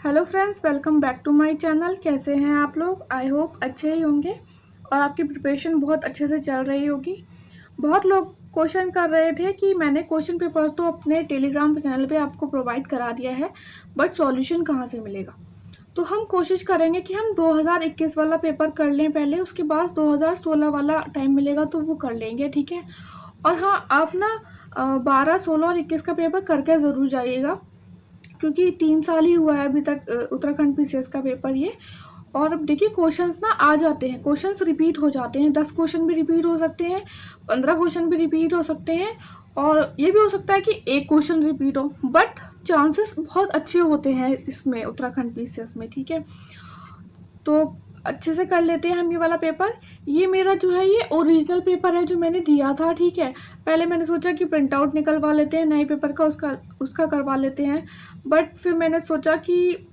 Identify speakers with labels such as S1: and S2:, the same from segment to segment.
S1: Hello friends, welcome back to my channel. कैसे हैं आप लोग? आई होप अच्छे ही होंगे और आपकी प्रिपरेशन बहुत अच्छे से चल रही होगी। बहुत लोग क्वेश्चन कर रहे थे कि मैंने क्वेश्चन पेपर तो अपने टेलीग्राम चैनल पे आपको प्रोवाइड करा दिया है, बट सॉल्यूशन कहाँ से मिलेगा। तो हम कोशिश करेंगे कि हम 2021 वाला पेपर कर लें पहले, उसके बाद 2016 वाला टाइम मिलेगा तो वो कर लेंगे, ठीक है। और हाँ, आप ना 12, 16 और 21 का पेपर करके ज़रूर जाइएगा, क्योंकि 3 साल ही हुआ है अभी तक उत्तराखंड पीसीएस का पेपर ये। और अब देखिए, क्वेश्चंस ना आ जाते हैं, क्वेश्चंस रिपीट हो जाते हैं, 10 क्वेश्चन भी रिपीट हो सकते हैं, 15 क्वेश्चन भी रिपीट हो सकते हैं, और ये भी हो सकता है कि एक क्वेश्चन रिपीट हो, बट चांसेस बहुत अच्छे होते हैं इसमें उत्तराखंड पीसीएस में, ठीक है। तो अच्छे से कर लेते हैं हम ये वाला पेपर। ये मेरा जो है ये ओरिजिनल पेपर है जो मैंने दिया था, ठीक है। पहले मैंने सोचा कि प्रिंट आउट निकलवा लेते हैं नए पेपर का, उसका करवा लेते हैं, बट फिर मैंने सोचा कि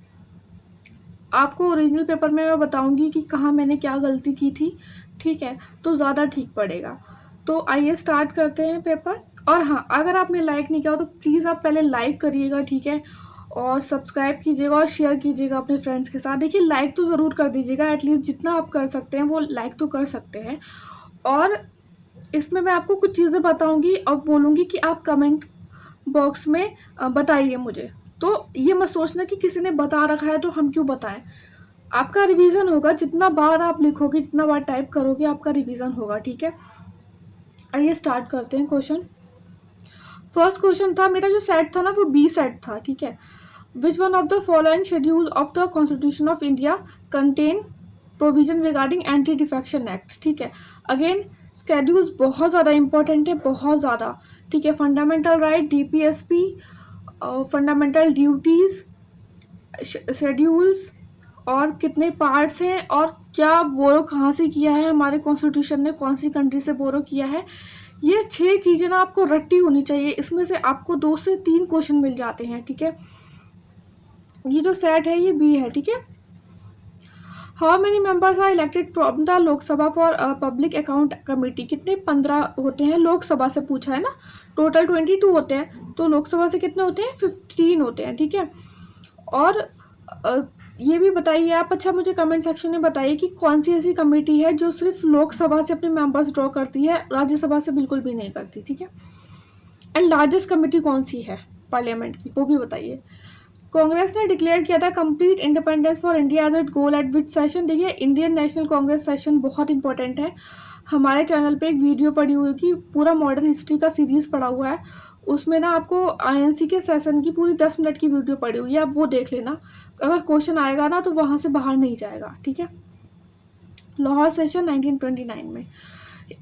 S1: आपको ओरिजिनल पेपर में मैं बताऊंगी कि कहाँ मैंने क्या गलती की थी, ठीक है, तो ज़्यादा ठीक पड़ेगा। तो आइए स्टार्ट करते हैं पेपर। और हाँ, अगर आपने लाइक नहीं किया हो तो प्लीज़ आप पहले लाइक करिएगा, ठीक है, और सब्सक्राइब कीजिएगा और शेयर कीजिएगा अपने फ्रेंड्स के साथ। देखिए, लाइक तो ज़रूर कर दीजिएगा, एटलीस्ट जितना आप कर सकते हैं वो लाइक तो कर सकते हैं। और इसमें मैं आपको कुछ चीज़ें बताऊंगी और बोलूँगी कि आप कमेंट बॉक्स में बताइए मुझे। तो ये मत सोचना कि किसी ने बता रखा है तो हम क्यों बताएं। आपका रिवीजन होगा, जितना बार आप लिखोगे, जितना बार टाइप करोगे, आपका रिवीजन होगा, ठीक है। आइए स्टार्ट करते हैं क्वेश्चन। फर्स्ट क्वेश्चन था, मेरा जो सेट था ना वो बी सेट था, ठीक है। Which one of the following schedule of the constitution of India contain provision regarding anti defection act, ठीक है। अगेन, स्केड्यूल्स बहुत ज़्यादा इंपॉर्टेंट है, बहुत ज़्यादा, ठीक है। Fundamental right, DPSP, fundamental duties, schedules, और कितने पार्ट्स हैं, और क्या बोरो कहाँ से किया है हमारे कॉन्स्टिट्यूशन ने, कौन सी कंट्री से बोरो किया है। ये 6 चीज़ें ना आपको रट्टी होनी चाहिए, इसमें से आपको 2 से 3 क्वेश्चन मिल जाते हैं, ठीक है। ये जो सेट है ये बी है, ठीक है। How many members are elected from the Lok Sabha for public account committee. कितने? 15 होते हैं, लोकसभा से पूछा है ना। टोटल 22 होते हैं, तो लोकसभा से कितने होते हैं? 15 होते हैं, ठीक है। और ये भी बताइए आप, अच्छा मुझे कमेंट सेक्शन में बताइए कि कौन सी ऐसी कमेटी है जो सिर्फ लोकसभा से अपने मेंबर्स ड्रॉ करती है, राज्यसभा से बिल्कुल भी नहीं करती, ठीक है। एंड लार्जेस्ट कमेटी कौन सी है पार्लियामेंट की, वो भी बताइए। कांग्रेस ने डिक्लेयर किया था complete independence for India as it goal at which session. देखिए, इंडियन नेशनल कांग्रेस सेशन बहुत इंपॉर्टेंट है। हमारे चैनल पे एक वीडियो पड़ी हुई कि पूरा मॉडर्न हिस्ट्री का सीरीज़ पड़ा हुआ है, उसमें ना आपको आईएनसी के सेशन की पूरी 10 मिनट की वीडियो पड़ी हुई है, आप वो देख लेना। अगर क्वेश्चन आएगा ना तो वहाँ से बाहर नहीं जाएगा, ठीक है। लाहौर सेशन 1929 में।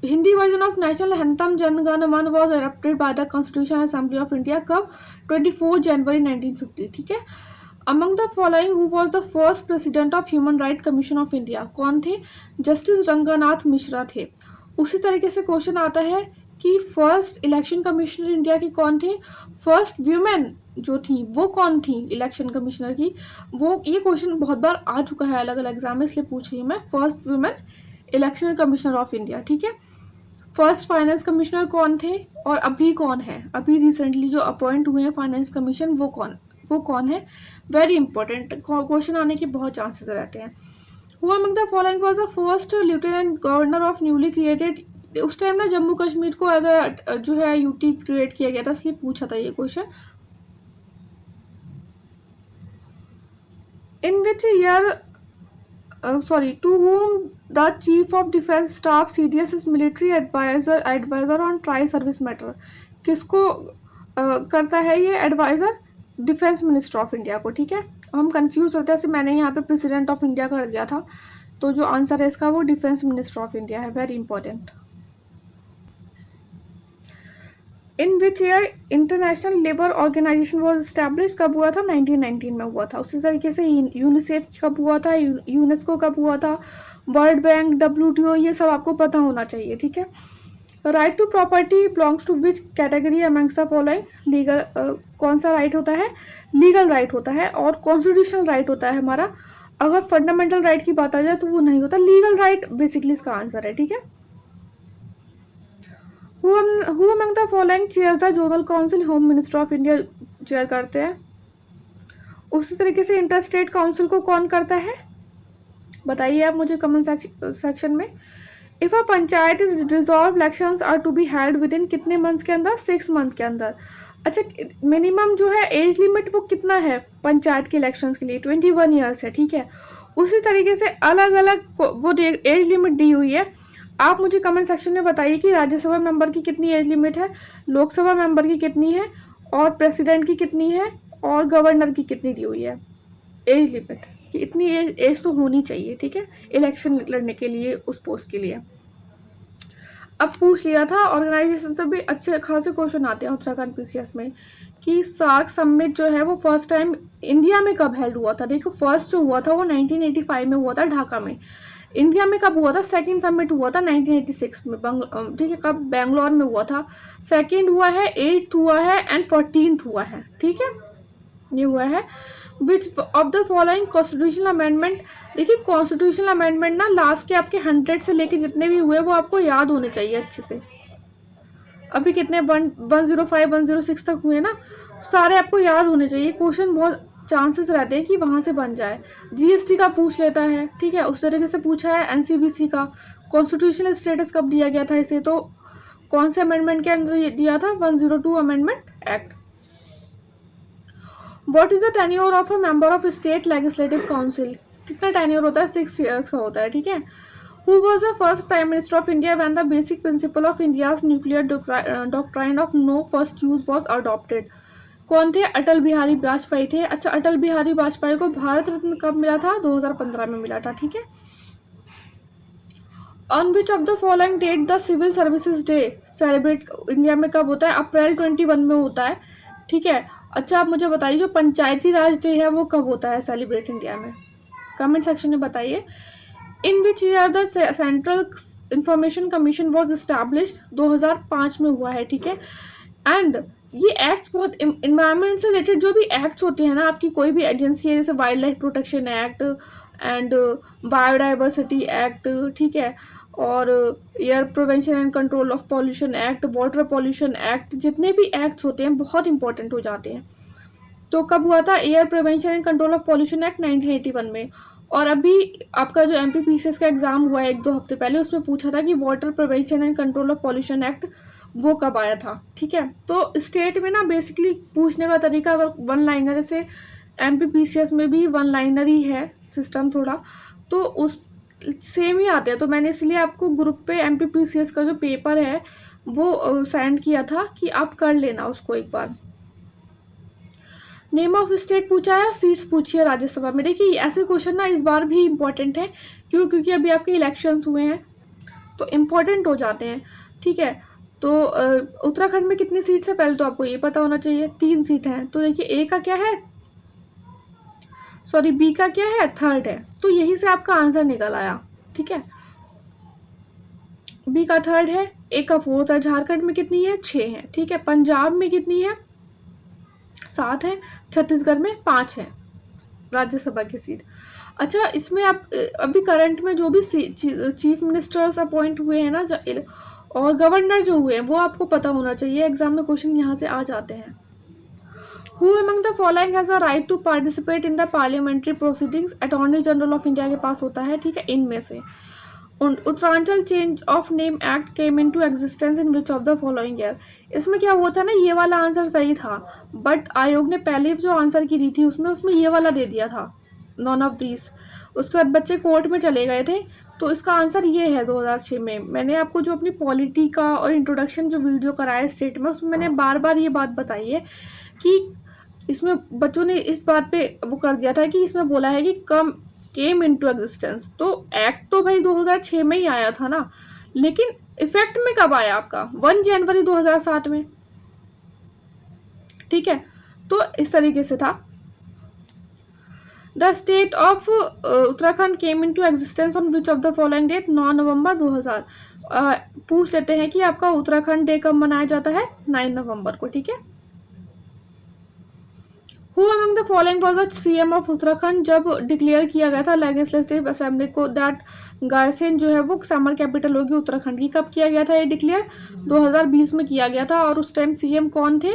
S1: Hindi version of national anthem Jana Gana मन was adapted by the constitution assembly of India, कब? 24 जनवरी 1950, ठीक है। Among the following who was the first president of human right commission of India, कौन थे? जस्टिस रंगनाथ मिश्रा थे। उसी तरीके से क्वेश्चन आता है कि फर्स्ट इलेक्शन कमिश्नर इंडिया की कौन थे? फर्स्ट व्यूमेन जो थी वो कौन थी इलेक्शन कमिश्नर की? वो, ये क्वेश्चन बहुत बार आ चुका है अलग अलग एग्जाम में, इसलिए पूछ रही हूँ मैं। First women election commissioner of India, ठीक है। फर्स्ट फाइनेंस कमिश्नर कौन थे, और अभी कौन है? अभी रिसेंटली जो अपॉइंट हुए हैं फाइनेंस कमीशन, वो कौन है? वेरी इंपॉर्टेंट क्वेश्चन आने के बहुत चांसेस रहते हैं। Who among the following was the first lieutenant governor of newly created. उस टाइम ना जम्मू कश्मीर को एज अ जो है यूटी क्रिएट किया गया था, इसलिए पूछा था ये question. In which year to whom the chief of defense staff CDS is military advisor on tri service matter। किसको करता है ये adviser? Defence minister of India को, ठीक है। हम कंफ्यूज होते हैं, मैंने यहाँ पे प्रेसिडेंट ऑफ इंडिया कर दिया था, तो जो आंसर है इसका वो डिफेंस मिनिस्टर ऑफ इंडिया है, very important. In which year International Labour Organisation was establish, कब हुआ था? 1919 में हुआ था। उसी तरीके से यूनिसेफ कब हुआ था, यूनेस्को कब हुआ था, वर्ल्ड बैंक, WTO, ये सब आपको पता होना चाहिए, ठीक है। Right to property belongs to which category amongst the following? Legal, कौन सा राइट होता है? लीगल राइट होता है, और कॉन्स्टिट्यूशनल राइट होता है हमारा। अगर फंडामेंटल राइट की बात आ जाए तो वो नहीं होता। लीगल राइट बेसिकली इसका आंसर है, ठीक है। Who among the following chair the zonal council, home minister of India chair करते हैं। उसी तरीके से इंटर स्टेट काउंसिल को कौन करता है, बताइए आप मुझे कमेंट सेक्शन में। If a panchayat is dissolve, elections are to be held within कितने मंथ्स के अंदर, 6 मंथ के अंदर। अच्छा, मिनिमम जो है एज लिमिट वो कितना है पंचायत के इलेक्शंस के लिए, 21 ईयर्स है, ठीक है। उसी तरीके से अलग अलग वो एज लिमिट दी हुई है। आप मुझे कमेंट सेक्शन में बताइए कि राज्यसभा मेंबर की कितनी एज लिमिट है, लोकसभा मेंबर की कितनी है, और प्रेसिडेंट की कितनी है, और गवर्नर की कितनी दी हुई है एज लिमिट, कि इतनी एज तो होनी चाहिए, ठीक है, इलेक्शन लड़ने के लिए उस पोस्ट के लिए। अब पूछ लिया था, ऑर्गेनाइजेशन से भी अच्छे खासे क्वेश्चन आते हैं उत्तराखंड पीसीएस में, कि सार्क समिट जो है वो फर्स्ट टाइम इंडिया में कब हेल्ड हुआ था। देखो, फर्स्ट जो हुआ था वो 1985 में हुआ था ढाका में। इंडिया में कब हुआ था, सेकंड समिट हुआ था 1986 में, ठीक है, कब, बेंगलोर में हुआ था। सेकंड हुआ है, 8th हुआ है, एंड 14th हुआ है, ठीक है, ये हुआ है। Which of the following constitutional amendment, देखिए कॉन्स्टिट्यूशनल अमेंडमेंट ना लास्ट के आपके 100 से लेके जितने भी हुए वो आपको याद होने चाहिए अच्छे से। अभी कितने 105 106 तक हुए ना, सारे आपको याद होने चाहिए। क्वेश्चन बहुत चांसेस रहते हैं कि वहाँ से बन जाए। जीएसटी का पूछ लेता है, ठीक है, उस तरीके से पूछा है। एनसीबीसी का कॉन्स्टिट्यूशनल स्टेटस कब दिया गया था इसे, तो कौन से अमेंडमेंट के अंदर दिया था, 102 amendment act. What is the tenure of a member of state legislative council, कितना टेन्योर होता है, 6 years का होता है, ठीक है। Who was the first prime minister of India when the basic principle of India's nuclear doctrine of no first use was adopted, कौन थे, अटल बिहारी वाजपेयी थे। अच्छा, अटल बिहारी वाजपेयी को भारत रत्न कब मिला था, 2015 में मिला था, ठीक है। On which of the following date the Civil Services Day celebrate India में कब होता है, अप्रैल 21 में होता है, ठीक है। अच्छा, आप मुझे बताइए जो पंचायती राज डे है वो कब होता है सेलिब्रेट इंडिया में, कमेंट सेक्शन में बताइए। In which year the central information commission was established, 2005 में हुआ है, ठीक है। एंड ये एक्ट बहुत इन्वायरमेंट से रिलेटेड जो भी एक्ट्स होते हैं ना, आपकी कोई भी एजेंसी है, जैसे wild life protection act and biodiversity act, ठीक है, और air prevention and control of pollution act, water pollution act, जितने भी एक्ट्स होते हैं बहुत इंपॉर्टेंट हो जाते हैं। तो कब हुआ था air prevention and control of pollution act, 1981 में। और अभी आपका जो एमपीपीसीएस का एग्जाम हुआ है 1-2 हफ्ते पहले, उसमें पूछा था कि water prevention and control of pollution act वो कब आया था, ठीक है। तो स्टेट में ना बेसिकली पूछने का तरीका, अगर वन लाइनर से, एमपीपीसीएस में भी वन लाइनर ही है सिस्टम थोड़ा, तो उस सेम ही आते हैं। तो मैंने इसलिए आपको ग्रुप पे एमपीपीसीएस का जो पेपर है वो सेंड किया था कि आप कर लेना उसको एक बार। नेम ऑफ स्टेट पूछा है, सीट्स पूछी है राज्यसभा में। देखिए ऐसे क्वेश्चन ना इस बार भी इम्पोर्टेंट है, क्योंकि अभी आपके इलेक्शंस हुए हैं तो इम्पोर्टेंट हो जाते हैं, ठीक है। तो उत्तराखंड में कितनी सीट्स है पहले तो आपको ये पता होना चाहिए, 3 सीट हैं। तो देखिए ए का क्या है, सॉरी बी का क्या है, 3rd है, तो यहीं से आपका आंसर निकल आया, ठीक है। बी का 3rd है, ए का 4th है। झारखंड में कितनी है, 6 है, ठीक है। पंजाब में कितनी है, 7 है। छत्तीसगढ़ में 5 है राज्यसभा की सीट। अच्छा, इसमें आप अभी करंट में जो भी चीफ मिनिस्टर्स अपॉइंट हुए हैं ना, और गवर्नर जो हुए हैं वो आपको पता होना चाहिए, एग्जाम में क्वेश्चन यहाँ से आ जाते हैं। Who among the following has a right to participate in the parliamentary proceedings, attorney general of India के पास होता है, ठीक है। इनमें से Uttaranchal change of name act came into existence in which of the following year, इसमें क्या हुआ था ना, ये वाला आंसर सही था, बट आयोग ने पहले जो आंसर की दी थी उसमें ये वाला दे दिया था, नॉन ऑफ दीज। उसके बाद बच्चे कोर्ट में चले गए थे, तो इसका आंसर ये है 2006 में। मैंने आपको जो अपनी पॉलिटी का और इंट्रोडक्शन जो वीडियो कराया स्टेट में, उसमें मैंने बार बार ये बात बताई है कि इसमें बच्चों ने इस बात पे वो कर दिया था कि इसमें बोला है कि केम इनटू एग्जिस्टेंस, तो एक्ट तो भाई 2006 में ही आया था ना, लेकिन इफेक्ट में कब आया आपका, 1 जनवरी 2007 में, ठीक है। तो इस तरीके से था। The state of Uttarakhand came into existence on which of the following date, 9 November 2000। पूछ लेते हैं कि आपका उत्तराखंड डे कब मनाया जाता है, 9 नवंबर को, ठीक है। Who among the following was the CM of Uttarakhand, जब डिक्लेयर किया गया था लेजिस्लेटिव असेंबली को दैट गायसेन जो है वो समर कैपिटल होगी उत्तराखंड की, कब किया गया था ये डिक्लेयर, 2020 में किया गया था। और उस टाइम सीएम कौन थे,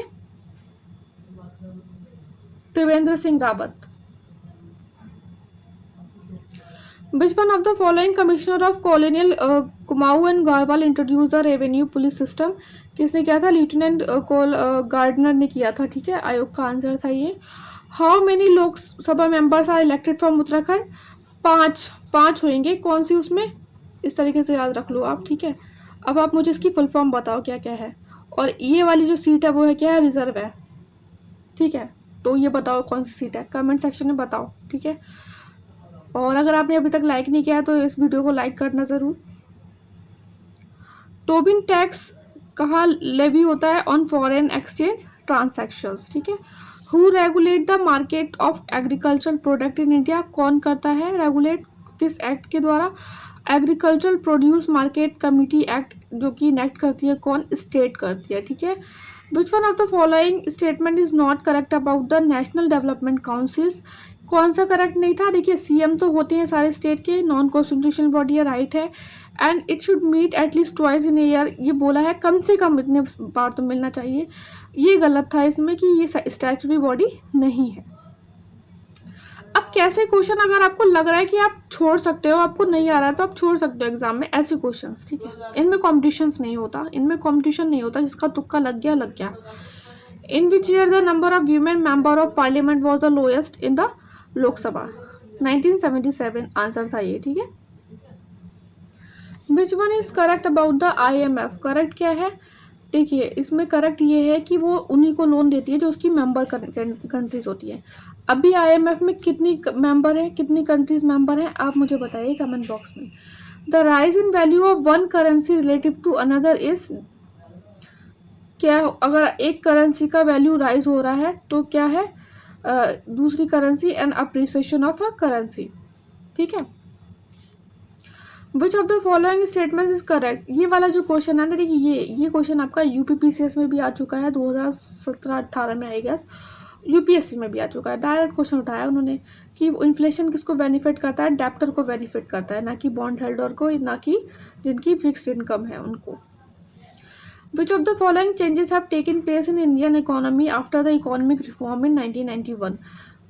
S1: Trivendra Singh Rawat, Which one of the following commissioner of colonial Kumaon and Garhwal introduce the revenue police system? किसने किया था? लेफ्टिनेंट कोल गार्डनर ने किया था, ठीक है। आयोग का आंसर था ये। How many Lok Sabha members are elected from Uttarakhand? 5 होंगे। कौन सी उसमें? इस तरीके से याद रख लो आप, ठीक है। अब आप मुझे इसकी फुल फॉर्म बताओ क्या क्या है। और ये वाली जो सीट है वो है क्या है? रिजर्व है, ठीक है। तो ये बताओ कौन सी सीट है, कमेंट सेक्शन में बताओ, ठीक है। और अगर आपने अभी तक लाइक नहीं किया तो इस वीडियो को लाइक करना ज़रूर। टोबिन टैक्स कहाँ लेवी होता है? ऑन फॉरेन एक्सचेंज ट्रांसैक्शंस, ठीक है। Who regulate the market of agriculture product in India? कौन करता है रेगुलेट, किस एक्ट के द्वारा? Agricultural produce market committee act, जो कि इनेक्ट करती है कौन? स्टेट करती है, ठीक है। Which one of the following statement is not correct about the national development councils? कौन सा करेक्ट नहीं था? देखिए, सीएम तो होते हैं सारे स्टेट के, नॉन कॉन्स्टिट्यूशनल बॉडी है, राइट है। And it should meet at least twice in year, ये बोला है, कम से कम इतने बार तो मिलना चाहिए। ये गलत था इसमें कि ये स्टैचुटरी बॉडी नहीं है। अब कैसे क्वेश्चन अगर आपको लग रहा है कि आप छोड़ सकते हो, आपको नहीं आ रहा है तो आप छोड़ सकते हो एग्जाम में, ऐसे क्वेश्चंस, ठीक है। इनमें कॉम्पिटिशन्स नहीं होता, इनमें कॉम्पिटिशन नहीं होता, जिसका तुक्का लग गया लग गया। In which year the number of women member of parliament was the lowest in the Lok Sabha? 1977 answer था ये, ठीक है। Which one is correct about the IMF? Correct क्या है? देखिए, इसमें करेक्ट ये है कि वो उन्हीं को लोन देती है जो उसकी मेंबर कंट्रीज होती है। अभी IMF में कितनी मेंबर है, कितनी कंट्रीज मेंबर हैं, आप मुझे बताइए कमेंट बॉक्स में। The rise in value of one currency relative to another is क्या? अगर एक करेंसी का वैल्यू राइज हो रहा है तो क्या है? दूसरी currency and appreciation of a currency, ठीक है। Which of the following statements is correct? ये वाला जो क्वेश्चन है ना, देखिए ये क्वेश्चन आपका UPPCS में भी आ चुका है, 2017-18 में, आई गेस UPSC में भी आ चुका है। डायरेक्ट क्वेश्चन उठाया उन्होंने कि इन्फ्लेशन किसको बेनिफिट करता है? डेप्टर को बेनिफिट करता है, ना कि बॉन्ड होल्डर को, ना कि जिनकी फिक्स्ड इनकम है उनको। विच of the following changes have taken place in Indian economy after the economic reform in 1991?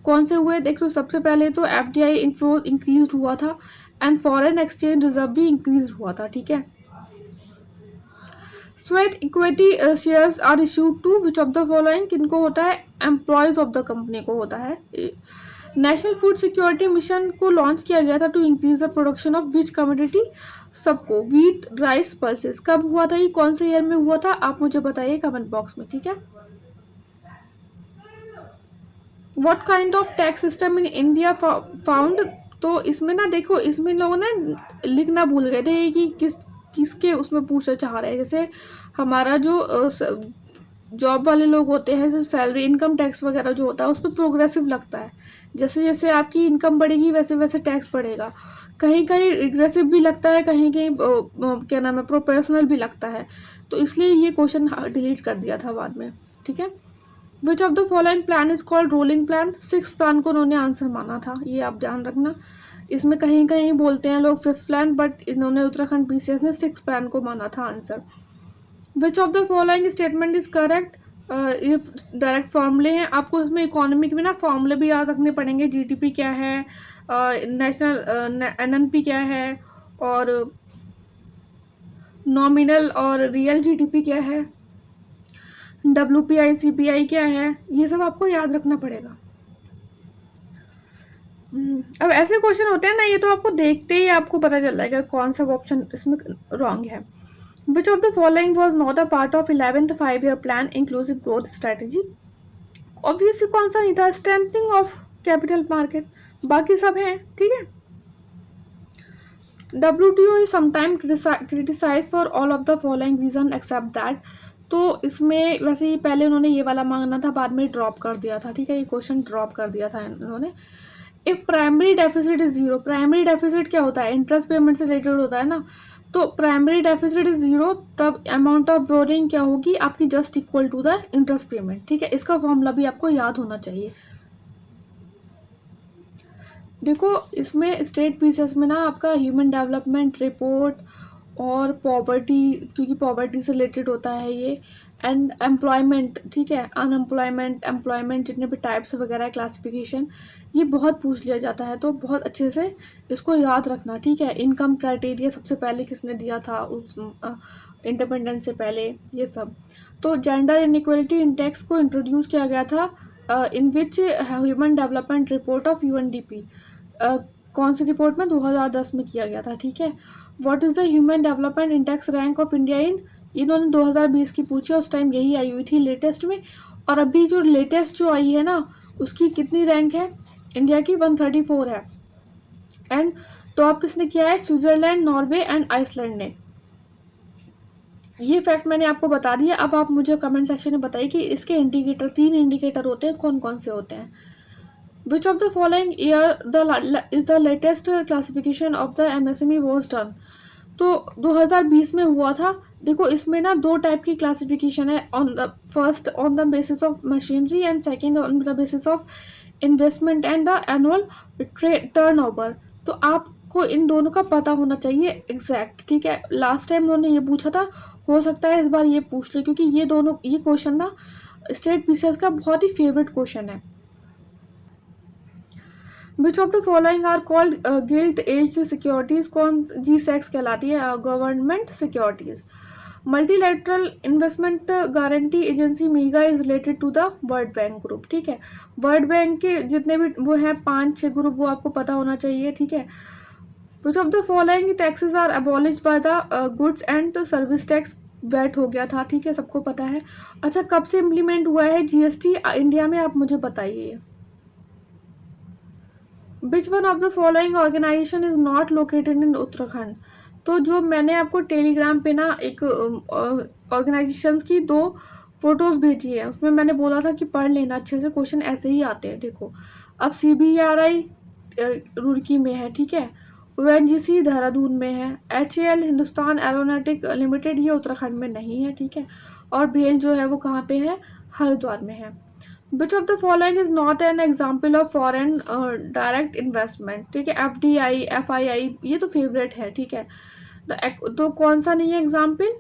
S1: कौन से हुए? देख लो, सबसे पहले तो FDI इनफ्लो इंक्रीज हुआ था एंड फॉरेन एक्सचेंज रिजर्व भी इंक्रीज हुआ था, ठीक है। Sweat equity shares are issued to which of the following? किनको होता है? एम्प्लॉयज ऑफ द कंपनी को होता है। नेशनल फूड सिक्योरिटी मिशन को लॉन्च किया गया था to increase the production of which commodity? सबको, व्हीट, राइस, पल्सेस। कब हुआ था ये, कौन से ईयर में हुआ था, आप मुझे बताइए कमेंट बॉक्स में, ठीक है। What kind of tax system in India found? तो इसमें ना देखो, इसमें लोगों ने लिखना भूल गए थे कि किसके उसमें पूछना चाह रहे हैं। जैसे हमारा जो जॉब वाले लोग होते हैं, जो सैलरी इनकम टैक्स वगैरह जो होता है उस पर प्रोग्रेसिव लगता है। जैसे जैसे आपकी इनकम बढ़ेगी वैसे वैसे टैक्स बढ़ेगा। कहीं कहीं रिग्रेसिव भी लगता है, कहीं कहीं क्या नाम है, प्रोपोर्शनल भी लगता है। तो इसलिए ये क्वेश्चन डिलीट कर दिया था बाद में, ठीक है। Which of the following plan is called rolling plan? 6 plan को उन्होंने आंसर माना था, ये आप ध्यान रखना। इसमें कहीं कहीं बोलते हैं लोग 5th प्लान, बट इन्होंने उत्तराखंड PCS ने 6 प्लान को माना था answer. Which of the following statement is correct? ये डायरेक्ट फॉर्मूले हैं, आपको इसमें इकोनॉमिक में ना फॉर्मूले भी याद रखने पड़ेंगे। GDP क्या है, नेशनल NNP क्या है, और नॉमिनल और रियल GDP क्या है, WPI CPI क्या है, ये सब आपको याद रखना पड़ेगा। अब ऐसे क्वेश्चन होते हैं ना, ये तो आपको देखते ही आपको पता चल जाएगा कौन सा ऑप्शन इसमें रॉन्ग है। Which of the following was not a part of 11th 5-year plan inclusive growth strategy? Obviously कौन सा नहीं था? स्ट्रेंथनिंग ऑफ कैपिटल मार्केट, बाकी सब हैं, ठीक है। WTO is sometime criticise for all of the following reason except that? तो इसमें वैसे ही पहले उन्होंने ये वाला मांगना था, बाद में ड्रॉप कर दिया था, ठीक है। ये क्वेश्चन ड्रॉप कर दिया था इन्होंने। If primary deficit is 0, primary deficit क्या होता है? इंटरेस्ट पेमेंट से रिलेटेड होता है ना। तो प्राइमरी डेफिसिट इज 0, तब अमाउंट ऑफ बोरिंग क्या होगी आपकी? Just equal to the interest payment, ठीक है। इसका फॉर्मूला भी आपको याद होना चाहिए। देखो, इसमें स्टेट PCS में ना आपका ह्यूमन डेवलपमेंट रिपोर्ट और पॉवर्टी, क्योंकि पॉवर्टी से रिलेटेड होता है ये, एंड एम्प्लॉयमेंट, ठीक है, अनएम्प्लॉयमेंट, एम्प्लॉयमेंट, जितने भी टाइप्स वगैरह क्लासिफिकेशन, ये बहुत पूछ लिया जाता है, तो बहुत अच्छे से इसको याद रखना, ठीक है। इनकम क्राइटेरिया सबसे पहले किसने दिया था उस इंडिपेंडेंस से पहले, ये सब। तो जेंडर इनइक्वलिटी इंडेक्स को इंट्रोड्यूस किया गया था in which human development report of UNDP, कौन सी रिपोर्ट में, 2010 में किया गया था, ठीक है। What is the human development index rank of India in, इन्होंने 2020 की पूछी, उस टाइम यही आई हुई थी लेटेस्ट में। और अभी जो लेटेस्ट जो आई है ना, उसकी कितनी रैंक है इंडिया की, 134 है। एंड टॉप किसने किया है, स्विट्जरलैंड, नॉर्वे एंड आइसलैंड ने। ये फैक्ट मैंने आपको बता दिया। अब आप मुझे कमेंट सेक्शन में बताइए कि इसके इंडिकेटर, 3 इंडिकेटर होते हैं, कौन कौन से होते हैं। Which of the following year is the latest classification of the MSME was done. तो 2020 में हुआ था। देखो इसमें ना 2 टाइप की क्लासिफिकेशन है, on the first on the basis of machinery and second on the basis of investment and the annual turnover. तो आपको इन दोनों का पता होना चाहिए एग्जैक्ट, ठीक है। लास्ट टाइम उन्होंने ये पूछा था, हो सकता है इस बार ये पूछ ले, क्योंकि ये क्वेश्चन ना स्टेट पीसीएस का बहुत ही फेवरेट क्वेश्चन है। Which of the following are called gilt edged securities, कौन जी सेक्स कहलाती है, government securities. Multilateral investment guarantee agency MIGA is related to the World Bank group, ठीक है। वर्ल्ड बैंक के जितने भी वो हैं 5-6 ग्रुप, वो आपको पता होना चाहिए, ठीक है। Which of the following taxes are abolish by the goods and service tax, VAT हो गया था, ठीक है, सबको पता है। अच्छा, कब से इम्प्लीमेंट हुआ है जीएसटी इंडिया में, आप मुझे बताइए। Which one of the following organisation is not located in Uttarakhand. तो जो मैंने आपको टेलीग्राम पे ना एक ऑर्गेनाइजेशंस की 2 फोटोज़ भेजी है, उसमें मैंने बोला था कि पढ़ लेना अच्छे से, क्वेश्चन ऐसे ही आते हैं। देखो, अब CBRI रुड़की में है, ठीक है, ONGC देहरादून में है, HAL हिंदुस्तान एरोनॉटिक लिमिटेड ये उत्तराखंड में नहीं है, ठीक है। और भेल जो है वो कहाँ पे है, हरिद्वार में है। Which of the following is not an example of foreign direct investment, ठीक है। FDI FII ये तो फेवरेट है, ठीक है। तो कौन सा नहीं है example,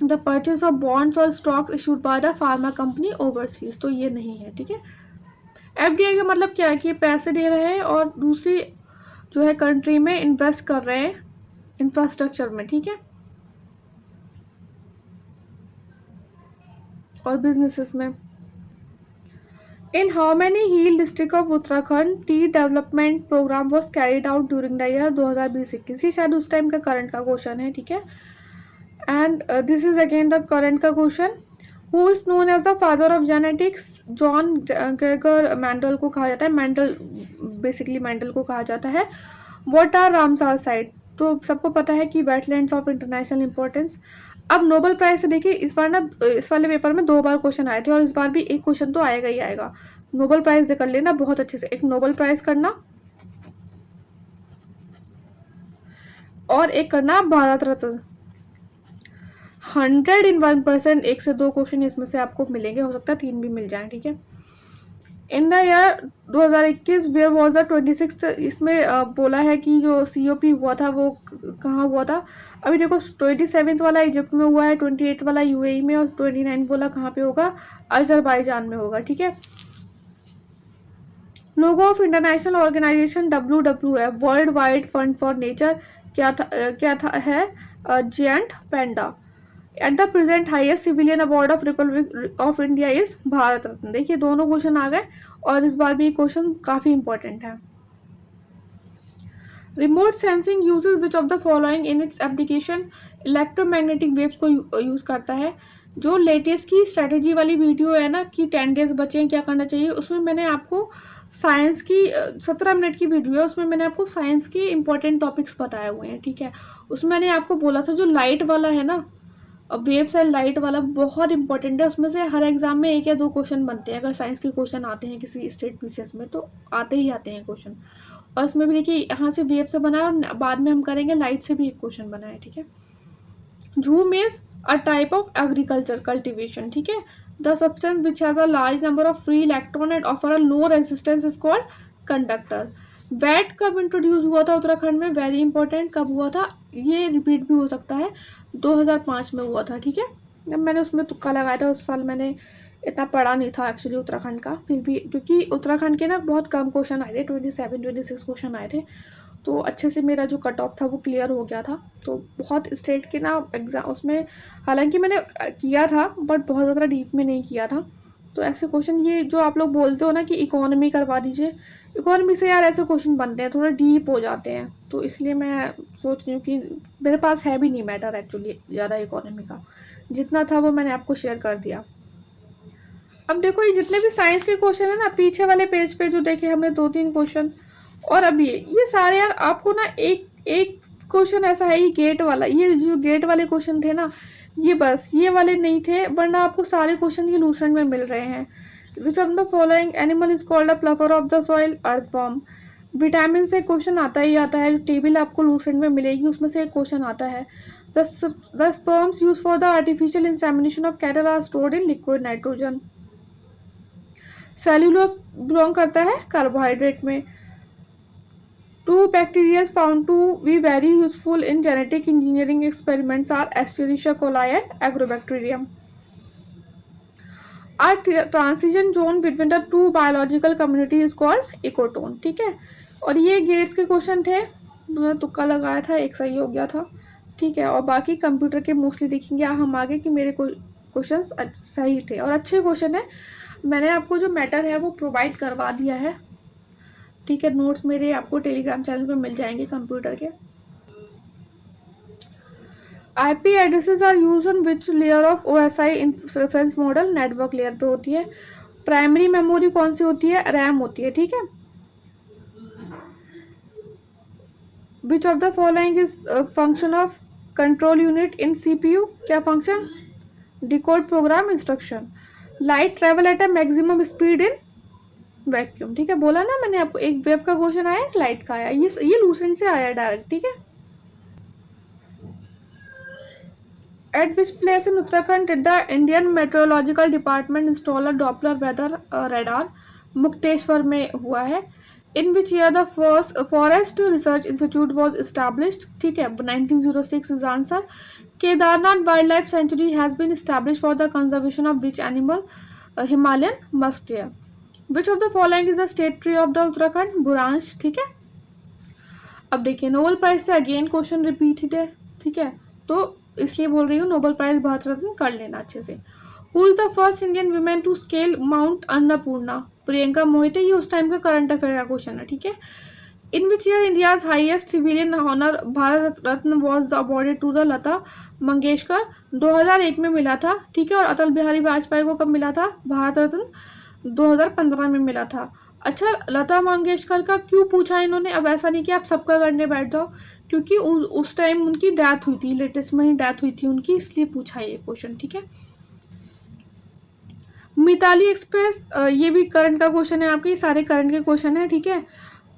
S1: the purchase of bonds और stocks issued by the pharma company overseas, तो ये नहीं है, ठीक है। FDI का मतलब क्या है कि पैसे दे रहे हैं और दूसरी जो है कंट्री में इन्वेस्ट कर रहे हैं इंफ्रास्ट्रक्चर में, ठीक है, और बिजनेसेस में। In how many hill district of Uttarakhand tea development program was carried out during the year 2020-21? ये शायद उस टाइम का करंट का क्वेश्चन है, ठीक है। And this is again the current का question. Who is known as the father of genetics, John Gregor Mendel को कहा जाता है, बेसिकली मैंडल को कहा जाता है। व्हाट आर रामसार साइट, तो सबको पता है कि वेटलैंड्स ऑफ इंटरनेशनल इंपॉर्टेंस। अब नोबेल प्राइज से देखिए, इस बार ना इस वाले पेपर में 2 बार क्वेश्चन आए थे, और इस बार भी एक क्वेश्चन तो आएगा ही आएगा। नोबेल प्राइज कर लेना बहुत अच्छे से, एक नोबेल प्राइज करना और एक करना भारत रत्न। 101%, 1 से 2 क्वेश्चन इसमें से आपको मिलेंगे, हो सकता है 3 भी मिल जाए, ठीक है। In the year 2021 where was the 26th, इसमें बोला है कि जो COP हुआ था वो कहाँ हुआ था। अभी देखो 27th वाला इजिप्ट में हुआ है, 28th वाला UAE में, और 29th वाला कहाँ पे होगा, अजरबैजान में होगा, ठीक है। Logo of international organization WWF, world wide fund for nature, क्या था है, giant panda. At the present highest civilian award of republic of India is Bharat Ratna. देखिए दोनों क्वेश्चन आ गए, और इस बार भी क्वेश्चन काफी इंपॉर्टेंट है। Remote sensing uses which of the following in its application, electromagnetic waves को यूज करता है। जो लेटेस्ट की स्ट्रेटेजी वाली वीडियो है ना कि 10 डेज बचे हैं क्या करना चाहिए, उसमें मैंने आपको साइंस की 17 मिनट की वीडियो है, उसमें मैंने आपको साइंस के इंपॉर्टेंट टॉपिक्स बताए हुए हैं, ठीक है। उसमें मैंने आपको बोला था जो लाइट वाला है ना, वेव्स एंड लाइट वाला बहुत इंपॉर्टेंट है, उसमें से हर एग्जाम में 1 या 2 क्वेश्चन बनते हैं। अगर साइंस के क्वेश्चन आते हैं किसी स्टेट पीसीएस में तो आते ही आते हैं क्वेश्चन। और इसमें भी देखिए यहाँ से वेव से बना है, और बाद में हम करेंगे लाइट से भी एक क्वेश्चन बना है, ठीक है। Jhum is a type of agriculture cultivation, ठीक है। The substance which has a large number of free electron and offer a low resistance is called conductor. VAT कब इंट्रोड्यूस हुआ था उत्तराखंड में, वेरी इंपॉर्टेंट, कब हुआ था, ये रिपीट भी हो सकता है, 2005 में हुआ था, ठीक है। जब मैंने उसमें तुक्का लगाया था उस साल मैंने इतना पढ़ा नहीं था एक्चुअली उत्तराखंड का, फिर भी क्योंकि उत्तराखंड के ना बहुत कम क्वेश्चन आए थे, 27-26 क्वेश्चन आए थे, तो अच्छे से मेरा जो कट ऑफ था वो क्लियर हो गया था। तो बहुत स्टेट के ना एग्ज़ाम उसमें, हालांकि मैंने किया था बट बहुत ज़्यादा डीप में नहीं किया था। तो ऐसे क्वेश्चन, ये जो आप लोग बोलते हो ना कि इकोनॉमी करवा दीजिए, इकोनॉमी से यार ऐसे क्वेश्चन बनते हैं, थोड़ा डीप हो जाते हैं, तो इसलिए मैं सोच रही हूँ कि मेरे पास है भी नहीं मैटर एक्चुअली ज़्यादा इकोनॉमी का, जितना था वो मैंने आपको शेयर कर दिया। अब देखो ये जितने भी साइंस के क्वेश्चन है ना, पीछे वाले पेज पे जो देखे हमने 2-3 क्वेश्चन, और अब ये सारे यार आपको ना एक एक क्वेश्चन ऐसा है, ये गेट वाला, ये जो गेट वाले क्वेश्चन थे ना, ये बस ये वाले नहीं थे, वरना आपको सारे क्वेश्चन ये लूसेंट में मिल रहे हैं। Which of the following animal is called a plougher of the soil, earthworm. Vitamin से क्वेश्चन आता ही आता है, जो टेबल आपको लूसेंट में मिलेगी उसमें से एक क्वेश्चन आता है। The sperms use for the artificial insemination of cattle are stored in liquid nitrogen. Cellulose belong करता है कार्बोहाइड्रेट में। Two bacteria found to be very useful in genetic engineering experiments are Escherichia coli and Agrobacterium. A transition zone between the two biological community is called ecotone। ठीक है, और ये gets के question थे, मैंने तुक्का लगाया था, एक सही हो गया था। ठीक है, और बाकी कंप्यूटर के मोस्टली देखेंगे हम आगे कि मेरे क्वेश्चन सही थे और अच्छे क्वेश्चन है। मैंने आपको जो मैटर है वो प्रोवाइड करवा दिया है। ठीक है, नोट्स मेरे आपको टेलीग्राम चैनल पे मिल जाएंगे कंप्यूटर के। IP addresses are use on which layer of OSI in reference model, network layer पे होती है। प्राइमरी मेमोरी कौन सी होती है, रैम होती है। ठीक है, which of the following is function of control unit in CPU, क्या function, decode program instruction. Light travel at a maximum speed in vacuum. ठीक है, बोला ना मैंने आपको, एक वेव का क्वेश्चन आया, लाइट का आया, ये लूसेंट से आया डायरेक्ट। ठीक है, at which place in Uttarakhand did the Indian meteorological department install a Doppler weather radar, Mukteshwar में हुआ है। In which year the forest research institute was established. ठीक है, 1906 is answer. Kedarnath wildlife sanctuary has been establish for the conservation of which animal, Himalayan musk deer. Which of the following is the state tree of the Uttarakhand, Buransh. ठीक है, अब देखिए Nobel prize से again question repeated है। ठीक है, तो इसलिए बोल रही हूँ नोबेल प्राइज भारत रत्न कर लेना अच्छे से। Who is the first Indian women to scale Mount Annapurna, Priyanka Mohite. ये उस टाइम का करंट अफेयर का क्वेश्चन है। ठीक है, in which year India's highest civilian honour Bharat Ratna was awarded to the Lata Mangeshkar, 2001 में मिला था। ठीक है, और अटल बिहारी वाजपेयी को कब मिला था भारत रत्न, 2015 में मिला था। अच्छा, लता मंगेशकर का क्यों पूछा इन्होंने, अब ऐसा नहीं कि आप सबका करने बैठ जाओ, क्योंकि उस टाइम उनकी डेथ हुई थी, लेटेस्ट में ही डेथ हुई थी उनकी, इसलिए पूछा ये क्वेश्चन। ठीक है, मिताली एक्सप्रेस, ये भी करंट का क्वेश्चन है, आपके सारे करंट के क्वेश्चन है। ठीक है,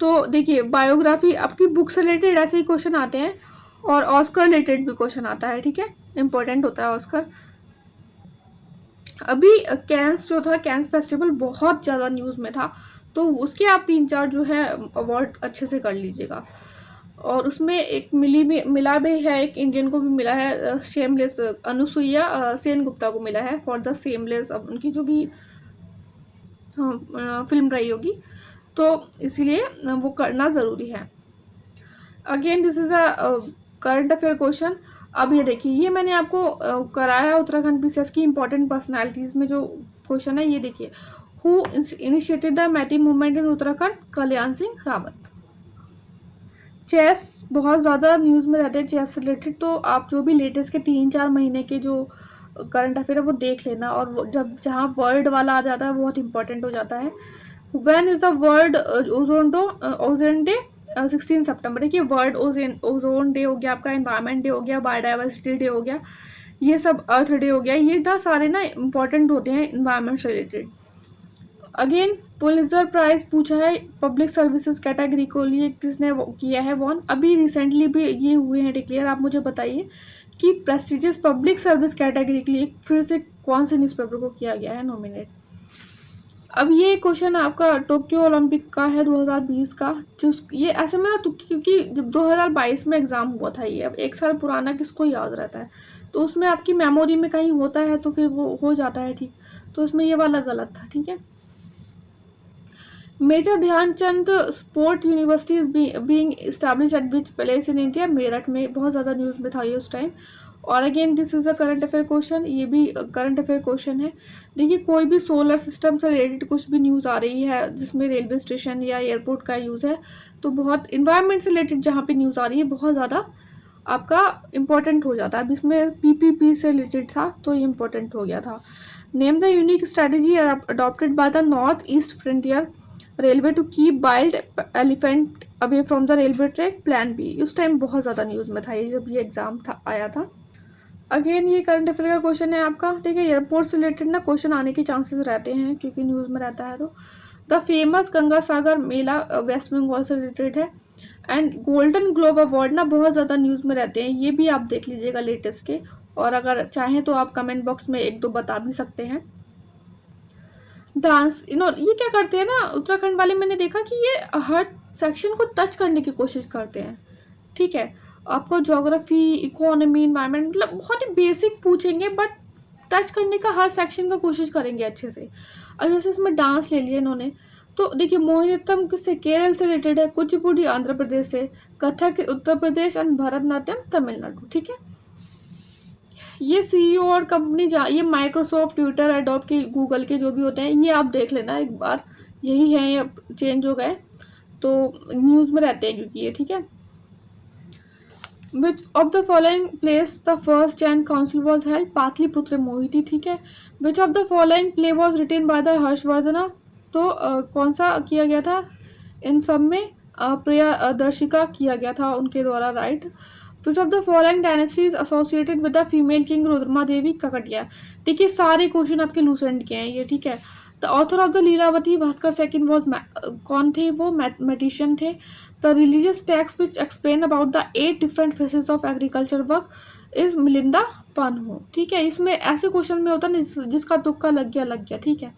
S1: तो देखिए बायोग्राफी आपकी बुक से रिलेटेड ऐसे ही क्वेश्चन आते हैं, और ऑस्कर रिलेटेड भी क्वेश्चन आता है। ठीक है, इंपॉर्टेंट होता है ऑस्कर। अभी कैंस जो था, कैंस फेस्टिवल बहुत ज़्यादा न्यूज़ में था, तो उसके आप 3-4 जो है अवार्ड अच्छे से कर लीजिएगा। और उसमें एक मिला भी है, एक इंडियन को भी मिला है, शेमलेस, अनुसुईया सेन गुप्ता को मिला है फॉर द शेमलेस, अब उनकी जो भी फिल्म रही होगी, तो इसीलिए वो करना ज़रूरी है। Again this is a current affair question. अब ये देखिए, ये मैंने आपको कराया उत्तराखंड पीसीएस की इंपॉर्टेंट पर्सनालिटीज़ में जो क्वेश्चन है, ये देखिए, who initiated the Maiti movement in Uttarakhand, Kalyan Singh Rawat. चेस बहुत ज़्यादा न्यूज़ में रहते हैं चेस से रिलेटेड, तो आप जो भी लेटेस्ट के 3-4 महीने के जो करंट अफेयर है वो देख लेना, और जब जहाँ वर्ल्ड वाला आ जाता है बहुत इंपॉर्टेंट हो जाता है। When is the world ozone day, 16 सितंबर। देखिए, वर्ल्ड ओजोन डे हो गया, आपका एनवायरनमेंट डे हो गया, बायोडाइवर्सिटी डे हो गया, ये सब अर्थ डे हो गया, ये ना सारे ना इंपॉर्टेंट होते हैं इन्वायरमेंट से रिलेटेड। अगेन पुलित्जर प्राइज पूछा है पब्लिक सर्विसेज कैटेगरी को लिए, किसने किया है वॉन, अभी रिसेंटली भी ये हुए हैं डिक्लेयर। आप मुझे बताइए कि प्रेस्टिजियस पब्लिक सर्विस कैटेगरी के लिए फिर से कौन से न्यूज़पेपर को किया गया है नॉमिनेट। अब ये क्वेश्चन आपका टोक्यो ओलंपिक का है 2020 का, जिस ये ऐसे में ना तो क्योंकि जब 2022 में एग्ज़ाम हुआ था ये, अब 1 साल पुराना किसको याद रहता है, तो उसमें आपकी मेमोरी में कहीं होता है तो फिर वो हो जाता है ठीक, तो उसमें ये वाला गलत था, ठीक है। Major Dhyanchand sport university is being establish at which place in India, Meerut में, बहुत ज़्यादा न्यूज़ में था ये उस टाइम। और again this is a current affair question, ये भी करंट अफेयर क्वेश्चन है। देखिए कोई भी सोलर सिस्टम से रिलेटेड कुछ भी न्यूज़ आ रही है जिसमें रेलवे स्टेशन या एयरपोर्ट का यूज़ है, तो बहुत इन्वायरमेंट से रिलेटेड जहाँ पे न्यूज़ आ रही है बहुत ज़्यादा आपका इम्पोर्टेंट हो जाता है। अब इसमें पीपीपी से रिलेटेड था तो ये इम्पोर्टेंट हो गया था। Name the unique strategy adopted by the north east frontier railway to keep wild elephant away from the railway track, plan B. उस टाइम बहुत ज़्यादा न्यूज़ में था ये जब ये एग्ज़ाम था आया था। अगेन ये करंट अफेयर का क्वेश्चन है आपका, ठीक है। एयरपोर्ट से रिलेटेड ना क्वेश्चन आने के चांसेस रहते हैं क्योंकि न्यूज़ में रहता है। तो the famous Ganga Sagar Mela West Bengal से रिलेटेड है। एंड गोल्डन ग्लोब अवार्ड ना बहुत ज़्यादा न्यूज़ में रहते हैं, ये भी आप देख लीजिएगा लेटेस्ट के, और अगर चाहें तो आप कमेंट बॉक्स में 1-2 बता भी सकते हैं। डांस ये क्या करते हैं ना उत्तराखंड वाले, मैंने देखा कि ये हर सेक्शन को टच करने की कोशिश करते हैं, ठीक है। आपको ज्योग्राफी, इकोनॉमी, इन्वायरमेंट, मतलब बहुत ही बेसिक पूछेंगे बट टच करने का हर सेक्शन का कोशिश करेंगे अच्छे से। अब जैसे इसमें डांस ले लिया इन्होंने, तो देखिए मोहिनीअट्टम किससे, केरल से रिलेटेड है, कुचिपुड़ी आंध्र प्रदेश से, कथक उत्तर प्रदेश एंड भरतनाट्यम तमिलनाडु, ठीक है। ये सीईओ और कंपनी ये माइक्रोसॉफ्ट, ट्विटर, एडोब के, गूगल के जो भी होते हैं, ये आप देख लेना एक बार, यही है, ये चेंज हो गए तो न्यूज़ में रहते हैं क्योंकि ये, ठीक है। Which of the following place the first Jain council was held, Pataliputra मोहिती, ठीक है। Which of the following play was written by the Harshavardhana, तो कौन सा किया गया था इन सब में, प्रियदर्शिका किया गया था उनके द्वारा, right. Which of the following dynasties associated with the female king Rudrama Devi, Kakatiya. देखिए सारे क्वेश्चन आपके लूसेंट के हैं ये, ठीक है। The author of the Lilavati Bhaskar second was, कौन थे वो, मैथमेटिशियन थे। The religious text which explain about the 8 different phases of agriculture work is Milinda Panho, ठीक है। इसमें ऐसे क्वेश्चन में होता है जिसका तुक्का लग गया, ठीक है।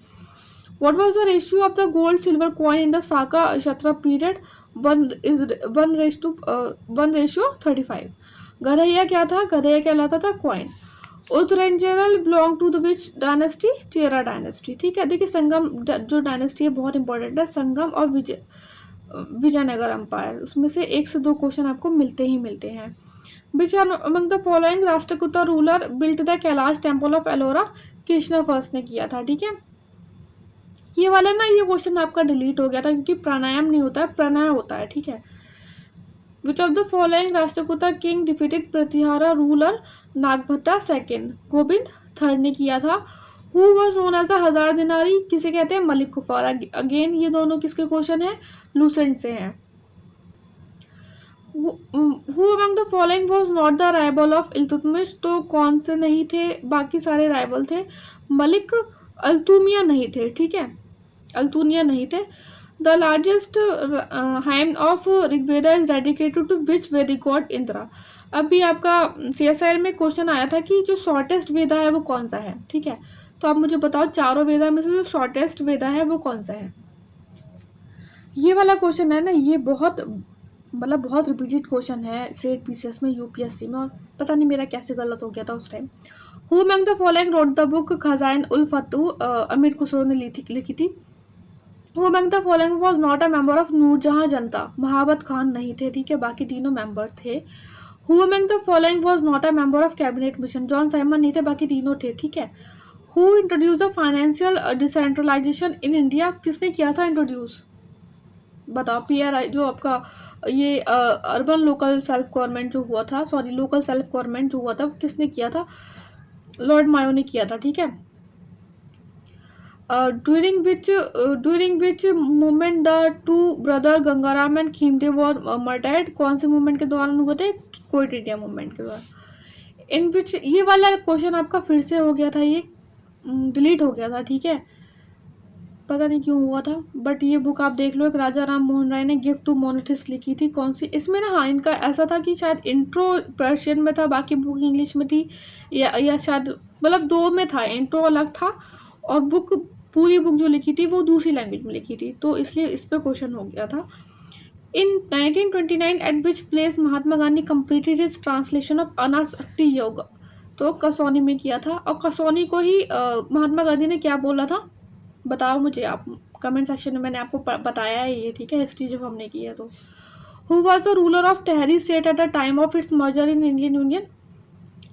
S1: What was the ratio of the gold silver coin in the Saka Shatra period? 1:35. गधैया क्या था, गधैया कहलाता था coin. Uttaranchal belong to the which dynasty, Chera dynasty, ठीक है। देखिए संगम जो डायनेस्टी है बहुत इंपॉर्टेंट है, संगम और विजयनगर एम्पायर, उसमें से 1 से 2 क्वेश्चन आपको मिलते ही मिलते हैं। Which among the following Rashtrakuta ruler built the Kailash temple of Ellora, Krishna first ने किया था, ठीक है। ये वाला ना ये क्वेश्चन आपका डिलीट हो गया था क्योंकि प्राणायाम नहीं होता है, प्रणय होता है, ठीक है। Which of the following Rashtrakuta king defeated Pratihara ruler Nagabhata second, Govind third ने किया था। Who was known as the Hazar Dinari, किसे कहते हैं, मलिक कुफार। अगेन ये दोनों किसके क्वेश्चन है, लूसेंट से हैं। Who among the following was not the rival of Iltutmish, तो कौन से नहीं थे, बाकी सारे राइवल थे। मलिक अल्तुमिया नहीं थे, ठीक है, अल्तुनिया नहीं थे। The largest hymn of Rigveda is dedicated to which Vedic god, Indra. अभी आपका CSIR में क्वेश्चन आया था कि जो शॉर्टेस्ट वेदा है वो कौन सा है, ठीक है। तो आप मुझे बताओ चारों वेदा में से जो शॉर्टेस्ट वेदा है वो कौन सा है। ये वाला क्वेश्चन है ना, ये बहुत बहुत रिपीटेड क्वेश्चन है स्टेट PCS में, UPSC में, और पता नहीं मेरा कैसे गलत हो गया था उस time. Who among the following wrote the book Khazain ul Futuh, Amir Khusro ने लिखी थी। Who among the following was not a member of Nurjahan junta, Mahabat Khan नहीं थे, ठीक है, बाकी तीनों मेंबर थे। Who among the following was not a member of cabinet mission, John Simon नहीं थे, बाकी तीनों थे, ठीक है। Who introduce the financial decentralisation in India, किसने किया था इंट्रोड्यूस, बताओ। PRI जो आपका ये अर्बन लोकल सेल्फ गवर्नमेंट जो हुआ था, सॉरी लोकल सेल्फ गवर्नमेंट जो हुआ था वो किसने किया था, लॉर्ड मायो ने किया था, ठीक है। During which movement the two brother Gangaram and Khimdev were murdered, कौन से मूवमेंट के दौरान हुए थे, क्विट इंडिया मूवमेंट के दौरान। इन विच, ये वाला क्वेश्चन आपका फिर से हो गया था, ये डिलीट हो गया था, ठीक है, पता नहीं क्यों हुआ था, बट ये बुक आप देख लो, एक राजा राम मोहन राय ने गिफ्ट टू मोनेटिस्ट लिखी थी, कौन सी, इसमें ना, हाँ, इनका ऐसा था कि शायद इंट्रो पर्शियन में था, बाकी बुक इंग्लिश में थी, या शायद 2 में था, इंट्रो अलग था और बुक पूरी बुक जो लिखी थी वो दूसरी लैंग्वेज में लिखी थी, तो इसलिए इस पे क्वेश्चन हो गया था। In 1929 at which place Mahatma Gandhi completed his translation of Anasakti Yoga, तो कसौनी में किया था। और कसौनी को ही महात्मा गांधी ने क्या बोला था, बताओ मुझे आप कमेंट सेक्शन में, मैंने आपको बताया है ये, ठीक है, हिस्ट्री जब हमने की है तो। Who was the ruler of Tehri state at the time of its merger in Indian union,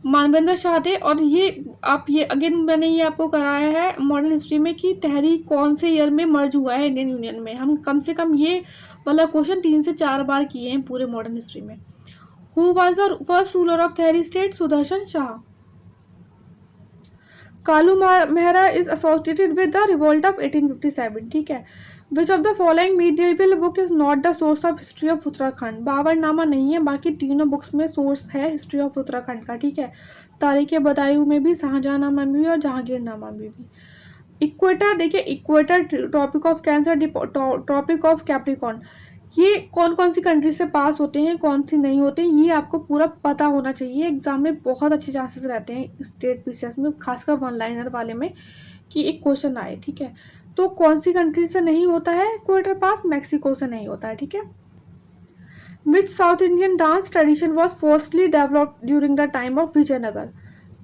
S1: Manvendra Shah थे। और ये अगेन मैंने ये आपको कराया है मॉडर्न हिस्ट्री में कि टेहरी कौन से ईयर में मर्ज हुआ है इंडियन यूनियन में। हम कम से कम ये वाला क्वेश्चन 3 से 4 बार किए हैं पूरे मॉडर्न हिस्ट्री में। Who was the first ruler of Tehri state, Sudarshan Shah. Kalu Mehra is associated with the revolt of 1857, ठीक है। Which of the following medieval book is not the source of history of Uttarakhand, Baburnama नहीं है, बाकी तीनों बुक्स में सोर्स है हिस्ट्री ऑफ उत्तराखंड का, ठीक है। तारीख बदायूं में भी, शाहजहांनामा में भी और जहांगीरनामा में भी। इक्वेटर, देखिए equator, Tropic of Cancer, Tropic of Capricorn, ये कौन कौन सी कंट्री से पास होते हैं, कौन सी नहीं होते हैं, ये आपको पूरा पता होना चाहिए। एग्जाम में बहुत अच्छे चांसेस रहते हैं स्टेट पीसीएस में, खासकर वन लाइनर वाले में, कि एक क्वेश्चन आए, ठीक है। तो कौन सी कंट्री से नहीं होता है इक्वेटर पास, मैक्सिको से नहीं होता है, ठीक है। Which south Indian dance tradition was forcibly developed during the time of Vijayanagar,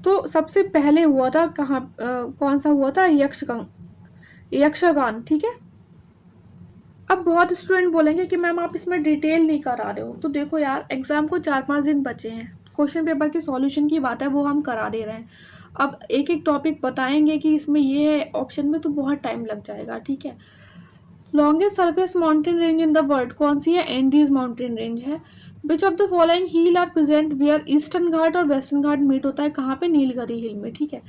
S1: तो सबसे पहले हुआ था कहाँ, कौन सा हुआ था, यक्षगान, ठीक है। अब बहुत स्टूडेंट बोलेंगे कि मैम आप इसमें डिटेल नहीं करा रहे हो, तो देखो यार एग्जाम को 4-5 दिन बचे हैं, क्वेश्चन पेपर के सॉल्यूशन की बात है वो हम करा दे रहे हैं। अब एक एक टॉपिक बताएंगे कि इसमें ये है ऑप्शन में, तो बहुत टाइम लग जाएगा, ठीक है। Longest surface mountain range in the world कौन सी है, एंडीज माउंटेन रेंज है। Which of the following hill are present where eastern Ghat और वेस्टर्न घाट मीट होता है, कहाँ पे, नीलगिरी हिल में, ठीक है।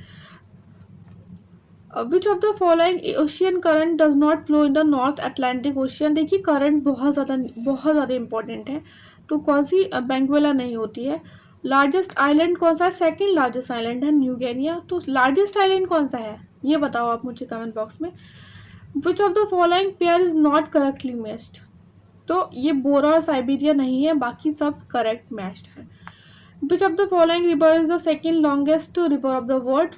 S1: Which of the following ocean current does not flow in the north Atlantic ocean, देखिए करंट बहुत ज़्यादा इंपॉर्टेंट है, तो कौन सी, बेंगुएला नहीं होती है। लार्जेस्ट आइलैंड कौन सा है, सेकंड लार्जेस्ट आइलैंड है न्यू गिनिया, तो लार्जेस्ट आइलैंड कौन सा है ये बताओ आप मुझे कमेंट बॉक्स में। विच of the following pair is not correctly matched, तो ये बोरा और साइबेरिया नहीं है, बाकी सब करेक्ट मैच्ड है। Which of the following river is the second longest river of the world,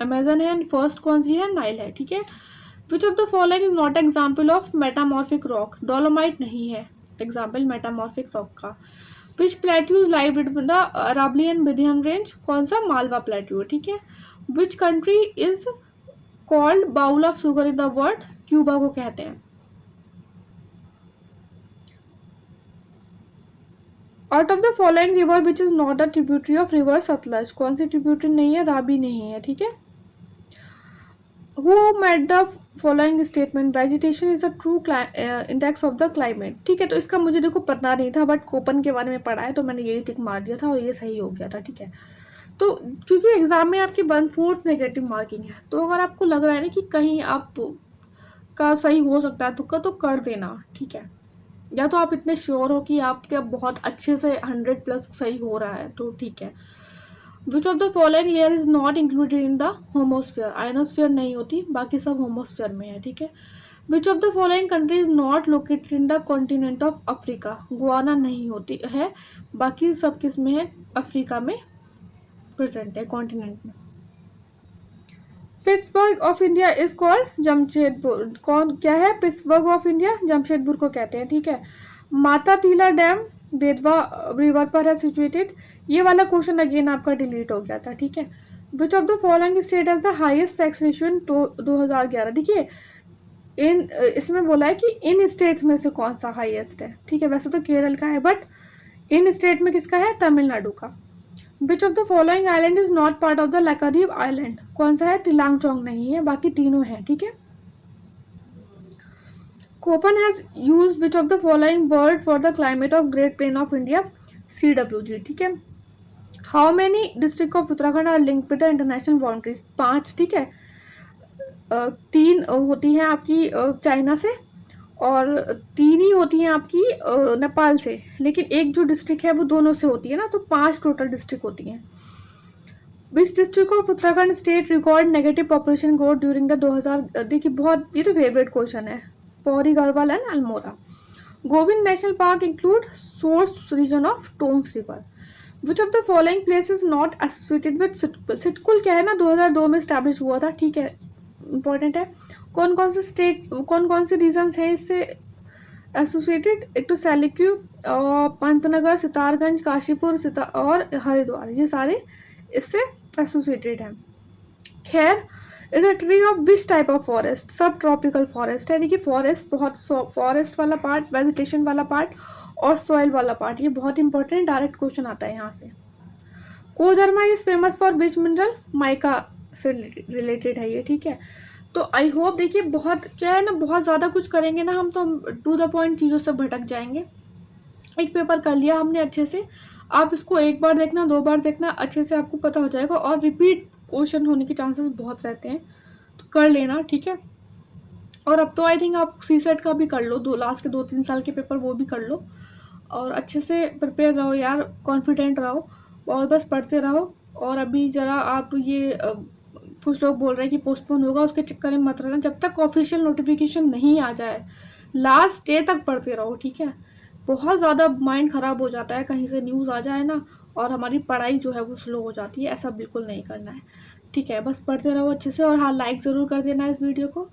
S1: Amazon है, एंड फर्स्ट कौन सी है, नाइल है, ठीक है। Which of the following is not example of metamorphic rock, dolomite नहीं है एग्जाम्पल मेटामॉर्फिक रॉक का। Which plateaus live with the Aravallian Vindhyan range, कौन सा, मालवा प्लेट्यू है, ठीक है। Which country is called bowl of sugar in the world, Cuba को कहते हैं। Out of the following river which is not a tributary of river Sutlej, कौन सी ट्रिब्यूटरी नहीं है, राबी नहीं है, ठीक है। Who made the following statement, vegetation is a true index of the climate, ठीक है। तो इसका मुझे देखो पता नहीं था, बट कोपन के बारे में पढ़ा है तो मैंने यही टिक मार दिया था और ये सही हो गया था, ठीक है। तो क्योंकि एग्जाम में आपकी 1/4 नेगेटिव मार्किंग है, तो अगर आपको लग रहा है ना कि कहीं आप का सही हो सकता है तुक्का, तो कर देना, ठीक है। या तो आप इतने श्योर हो कि आपके बहुत अच्छे से 100+ सही हो रहा है, तो ठीक है। Which of the following layer is not included in the homosphere, ionosphere नहीं होती, बाकी सब होमोस्फीयर में है, ठीक है। Which of the following country is not located in the continent of Africa, Guana नहीं होती है, बाकी सब किस में है, अफ्रीका में प्रेजेंट है, कॉन्टिनेंट में। Pittsburgh of India is called Jamshedpur, कौन क्या है, पिट्सबर्ग ऑफ इंडिया जमशेदपुर को कहते हैं, ठीक है। माता टीला डैम बेतवा रिवर पर है सिचुएटेड, ये वाला क्वेश्चन अगेन आपका डिलीट हो गया था, ठीक है। Which of the following state has the highest sex ratio in 2011, देखिए इन इसमें बोला है कि इन स्टेट्स में से कौन सा हाईएस्ट है, ठीक है। वैसे तो केरल का है, बट इन स्टेट में किसका है, तमिलनाडु का। विच of the following island is not part of the Lakshadweep island, कौन सा है, तिलांगचोंग नहीं है, बाकी तीनों हैं, ठीक है। Koppen has used which of the following word for the climate of great plain of India, CWG, ठीक है। How many district of Uttarakhand are linked with the international boundaries, 5, ठीक है। 3 होती हैं आपकी चाइना से और 3 ही होती हैं आपकी नेपाल से, लेकिन एक जो डिस्ट्रिक्ट है वो दोनों से होती है ना, तो 5 टोटल डिस्ट्रिक्ट होती हैं। Which district of Uttarakhand state record negative population growth during the 2000, देखिए बहुत ये तो फेवरेट क्वेश्चन है, Pauri Garhwal and Almora. Govind national park include source region of Tons river. Which of the following places not associated with SIDCUL क्या है ना, 2002 में स्टैब्लिश हुआ था, ठीक है, इंपॉर्टेंट है। कौन कौन से रीजन्स हैं इससे एसोसिएटेड? एक तो सैलिक्यू, पंतनगर, सितारगंज, काशीपुर और हरिद्वार, ये सारे इससे एसोसिएटेड हैं। खैर, is a tree of which type of forest? Subtropical forest, यानी कि फॉरेस्ट बहुत फॉरेस्ट वाला पार्ट, वेजिटेशन वाला पार्ट और सॉइल वाला पार्ट, ये बहुत इंपॉर्टेंट डायरेक्ट क्वेश्चन आता है यहाँ से। Koderma is famous for which mineral? Mica से रिलेटेड है ये, ठीक है। तो आई होप, देखिए बहुत क्या है ना, बहुत ज़्यादा कुछ करेंगे ना हम तो टू द पॉइंट चीज़ों से भटक जाएंगे। एक पेपर कर लिया हमने अच्छे से, आप इसको एक बार देखना, 2 बार देखना, अच्छे से आपको पता हो जाएगा और रिपीट क्वेश्चन होने के चांसेस बहुत रहते हैं, तो कर लेना, ठीक है। और अब तो आई थिंक आप सीसेट का भी कर लो, लास्ट के 2-3 साल के पेपर वो भी कर लो और अच्छे से प्रिपेयर रहो यार, कॉन्फिडेंट रहो और बस पढ़ते रहो। और अभी ज़रा आप ये कुछ लोग बोल रहे हैं कि पोस्टपोन होगा, उसके चक्कर में मत रहना, जब तक ऑफिशियल नोटिफिकेशन नहीं आ जाए लास्ट डे तक पढ़ते रहो, ठीक है। बहुत ज़्यादा माइंड ख़राब हो जाता है कहीं से न्यूज़ आ जाए ना और हमारी पढ़ाई जो है वो स्लो हो जाती है, ऐसा बिल्कुल नहीं करना है, ठीक है। बस पढ़ते रहो अच्छे से और हाँ, लाइक ज़रूर कर देना इस वीडियो को।